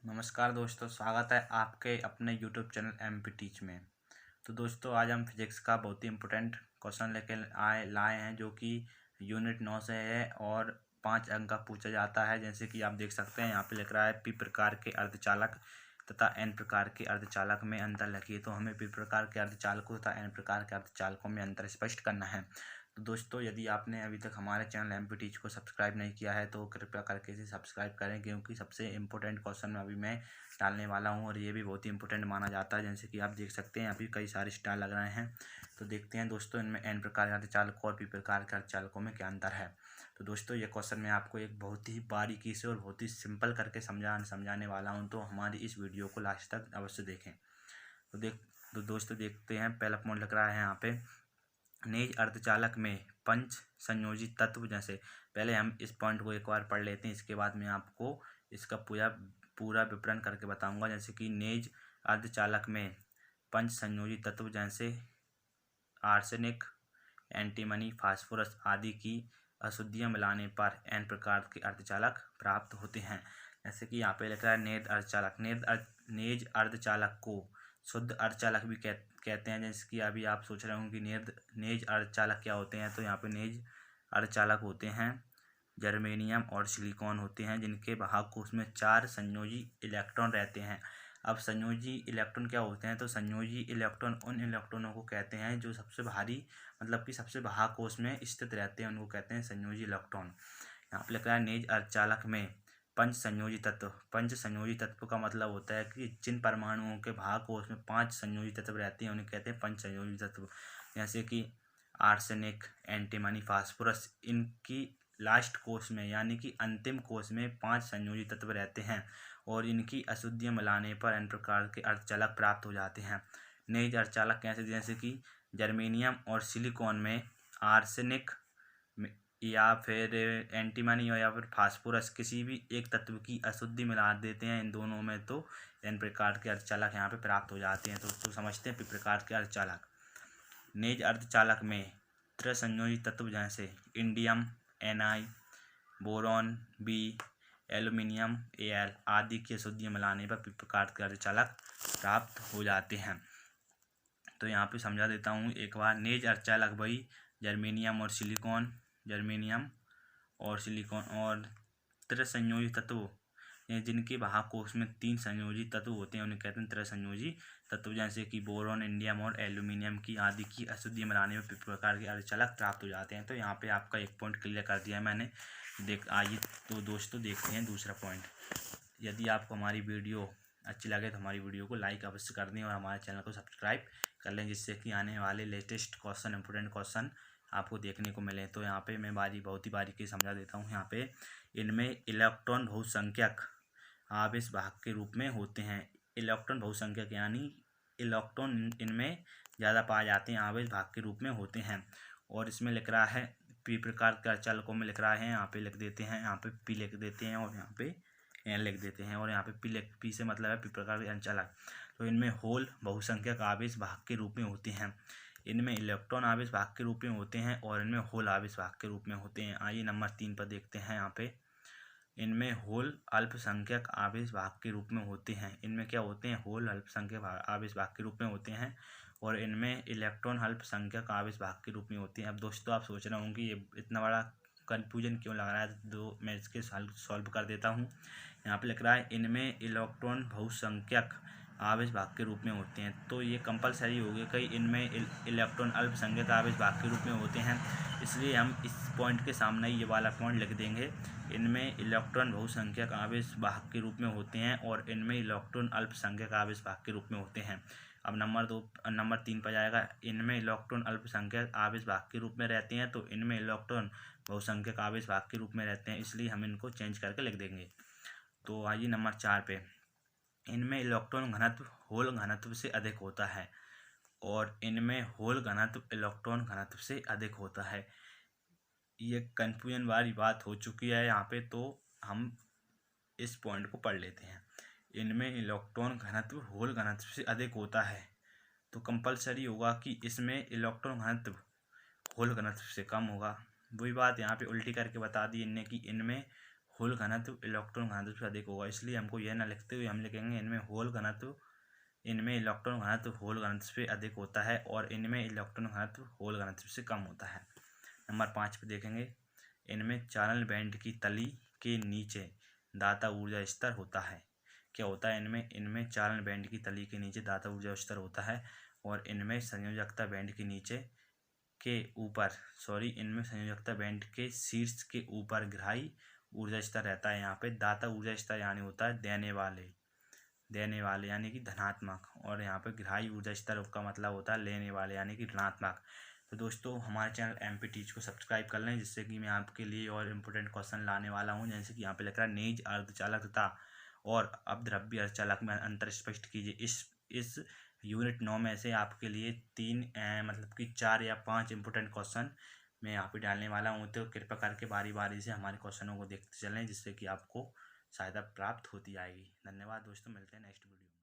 नमस्कार दोस्तों, स्वागत है आपके अपने यूट्यूब चैनल एमपी टीच में। तो दोस्तों, आज हम फिजिक्स का बहुत ही इम्पोर्टेंट क्वेश्चन लेके लाए हैं, जो कि यूनिट 9 से है और 5 अंक का पूछा जाता है। जैसे कि आप देख सकते हैं, यहाँ पे लिख रहा है पी प्रकार के अर्धचालक तथा एन प्रकार के अर्धचालक में अंतर लिखिए। तो हमें पी प्रकार के अर्धचालकों तथा एन प्रकार के अर्धचालकों में अंतर स्पष्ट करना है। तो दोस्तों, यदि आपने अभी तक हमारे चैनल एमपी टीच को सब्सक्राइब नहीं किया है तो कृपया करके इसे सब्सक्राइब करें, क्योंकि सबसे इम्पोर्टेंट क्वेश्चन अभी मैं डालने वाला हूं और ये भी बहुत ही इंपॉर्टेंट माना जाता है। जैसे कि आप देख सकते हैं, अभी कई सारे स्टार लग रहे हैं। तो देखते हैं दोस्तों, इनमें एन प्रकार के अर्धचालकों और पी प्रकार के अर्धचालकों में क्या अंतर है। तो दोस्तों, ये क्वेश्चन मैं आपको एक बहुत ही बारीकी से और बहुत ही सिंपल करके समझाने वाला हूँ। तो हमारी इस वीडियो को लास्ट तक अवश्य देखें। तो दोस्तों, देखते हैं। पहला पॉइंट लग रहा है यहाँ पे, निज अर्धचालक में पंच संयोजी तत्व। जैसे पहले हम इस पॉइंट को एक बार पढ़ लेते हैं, इसके बाद मैं आपको इसका पूरा विवरण करके बताऊंगा। जैसे कि निज अर्धचालक में पंच संयोजी तत्व जैसे आर्सेनिक, एंटीमनी, फास्फोरस आदि की अशुद्धियां मिलाने पर एन प्रकार के अर्धचालक प्राप्त होते हैं। जैसे कि यहाँ पे लिख रहा है नेज अर्धचालक। नेज अर्धचालक को शुद्ध अर्धचालक भी कहते हैं। जैसे कि अभी आप सोच रहे होंगे कि नेज अर्धचालक क्या होते हैं। तो यहाँ पे नेज अर्धचालक होते हैं जर्मेनियम और सिलिकॉन होते हैं, जिनके भाग कोश में 4 संयोजी इलेक्ट्रॉन रहते हैं। अब संयोजी इलेक्ट्रॉन क्या होते हैं, तो संयोजी इलेक्ट्रॉन उन इलेक्ट्रॉनों को कहते हैं जो सबसे भारी, मतलब कि सबसे भाग कोश में स्थित रहते हैं, उनको कहते हैं संयोजी इलेक्ट्रॉन। यहाँ पर लिखा है नेज अर्धचालक में पंच संयोजी तत्व। पंच संयोजी तत्व का मतलब होता है कि जिन परमाणुओं के भाग कोश में 5 संयोजी तत्व रहते हैं उन्हें कहते हैं पंच संयोजी तत्व। जैसे कि आर्सेनिक, एंटीमनी, फास्फोरस, इनकी लास्ट कोश में यानी कि अंतिम कोश में 5 संयोजी तत्व रहते हैं और इनकी अशुद्धियां मिलाने पर एन प्रकार के अर्धचालक प्राप्त हो जाते हैं। नेज अर्धचालक कैसे, जैसे कि जर्मेनियम और सिलिकॉन में आर्सेनिक या फिर एंटीमनी या फिर फास्फोरस किसी भी एक तत्व की अशुद्धि मिला देते हैं इन दोनों में, तो एन प्रकार के अर्धचालक यहाँ पे प्राप्त हो जाते हैं। तो समझते हैं पी प्रकार के अर्धचालक। नेज अर्धचालक में त्रिसंयोजी तत्व जैसे indium Ni, boron B, aluminium Al आदि की अशुद्धियां मिलाने पर पी प्रकार के अर्धचालक प्राप्त हो जाते हैं। तो यहाँ पे समझा देता हूँ एक बार। नेज अर्धचालक वही जर्मेनियम और सिलिकॉन और त्रिसंयोजी तत्व जिनके भाग कोश में 3 संयोजी तत्व होते हैं उन्हें कहते हैं त्रिसंयोजी तत्व। जैसे कि बोरॉन, इंडियम और एल्यूमिनियम की आदि की अशुद्धि मिलाने में प्रकार के अर्धचालक प्राप्त हो जाते हैं। तो यहाँ पे आपका एक पॉइंट क्लियर कर दिया मैंने। आइए तो दोस्तों देखते हैं दूसरा पॉइंट। यदि आपको हमारी वीडियो अच्छी लगे तो हमारी वीडियो को लाइक अवश्य कर दें और हमारे चैनल को सब्सक्राइब कर लें, जिससे कि आने वाले लेटेस्ट क्वेश्चन, इंपोर्टेंट क्वेश्चन आपको देखने को मिले। तो यहाँ पे मैं बहुत ही बारीकी समझा देता हूँ। यहाँ पे इनमें इलेक्ट्रॉन बहुसंख्यक आवेश भाग के रूप में होते हैं। इलेक्ट्रॉन बहुसंख्यक यानी इलेक्ट्रॉन इनमें ज़्यादा पाए जाते हैं, आवेश भाग के रूप में होते हैं। और इसमें लिख रहा है पी प्रकार के अर्धचालकों में लिख रहा है, यहाँ पे लिख देते हैं, यहाँ पे पी लिख देते हैं और यहाँ पे एन लिख देते हैं और यहाँ पे पी से मतलब है पी प्रकार के अर्धचालक। तो इनमें होल बहुसंख्यक आवेश भाग के रूप में होते हैं। इनमें इलेक्ट्रॉन आवेश भाग के रूप में होते हैं और इनमें होल आवेश भाग के रूप में होते हैं। आइए नंबर 3 पर देखते हैं। यहाँ पे इनमें होल अल्पसंख्यक आवेश भाग के रूप में होते हैं। इनमें क्या होते हैं, होल अल्पसंख्यक आवेश भाग के रूप में होते हैं और इनमें इलेक्ट्रॉन अल्पसंख्यक आवेश भाग के रूप में होते हैं। अब दोस्तों, आप सोच रहे होंगे ये इतना बड़ा कन्फ्यूजन क्यों लग रहा है, तो मैं इसके सॉल्व कर देता हूँ। यहाँ पे लिख रहा है इनमें इलेक्ट्रॉन बहुसंख्यक आवेश भाग के रूप में होते हैं। तो ये कंपलसरी हो गया कई इनमें इलेक्ट्रॉन अल्पसंख्यक आवेश भाग के रूप में होते हैं, इसलिए हम इस पॉइंट के सामने ये वाला पॉइंट लिख देंगे। इनमें इलेक्ट्रॉन बहुसंख्यक आवेश भाग के रूप में होते हैं और इनमें इलेक्ट्रॉन अल्पसंख्यक आवेश भाग के रूप में होते हैं। अब नंबर 3 पर जाएगा। इनमें इलेक्ट्रॉन अल्पसंख्यक आवेश भाग के रूप में रहते हैं, तो इनमें इलेक्ट्रॉन बहुसंख्यक आवेश भाग के रूप में रहते हैं, इसलिए हम इनको चेंज करके लिख देंगे। तो आइए नंबर 4 पे। इनमें इलेक्ट्रॉन घनत्व होल घनत्व से अधिक होता है और इनमें होल घनत्व इलेक्ट्रॉन घनत्व से अधिक होता है। ये कन्फ्यूजन वाली बात हो चुकी है यहाँ पे, तो हम इस पॉइंट को पढ़ लेते हैं। इनमें इलेक्ट्रॉन घनत्व होल घनत्व से अधिक होता है, तो कंपलसरी होगा कि इसमें इलेक्ट्रॉन घनत्व होल घनत्व से कम होगा। वही बात यहाँ पे उल्टी करके बता दी इनने कि इनमें होल घनत्व इलेक्ट्रॉन घनत्व से अधिक होगा। इसलिए हमको यह ना लिखते हुए हम लिखेंगे इनमें होल घनत्व, इनमें इलेक्ट्रॉन घनत्व होल घनत्व से अधिक होता है और इनमें इलेक्ट्रॉन घनत्व होल घनत्व से कम होता है। नंबर 5 पे देखेंगे, इनमें चालन बैंड की तली के नीचे दाता ऊर्जा स्तर होता है। क्या होता है इनमें चालन बैंड की तली के नीचे दाता ऊर्जा स्तर होता है और इनमें संयोजकता बैंड के नीचे के ऊपर इनमें संयोजकता बैंड के शीर्ष के ऊपर ग्राही ऊर्जा स्तर रहता है। यहाँ पे दाता ऊर्जा स्तर यानी होता है देने वाले यानी कि धनात्मक, और यहाँ पे ग्राही ऊर्जा स्तर का मतलब होता है लेने वाले यानी कि ऋणात्मक। तो दोस्तों हमारे चैनल MP टीच को सब्सक्राइब कर लें, जिससे कि मैं आपके लिए और इम्पोर्टेंट क्वेश्चन लाने वाला हूँ। जैसे कि यहाँ पे लिख रहा है निज अर्धचालक तथा और अपद्रव्य अर्धचालक में अंतर स्पष्ट कीजिए। इस यूनिट 9 में से आपके लिए 3 मतलब कि 4 या 5 इम्पोर्टेंट क्वेश्चन मैं यहाँ पे डालने वाला हूँ। तो कृपया करके बारी बारी से हमारे क्वेश्चनों को देखते चलें, जिससे कि आपको सहायता प्राप्त होती आएगी। धन्यवाद दोस्तों, मिलते हैं नेक्स्ट वीडियो में।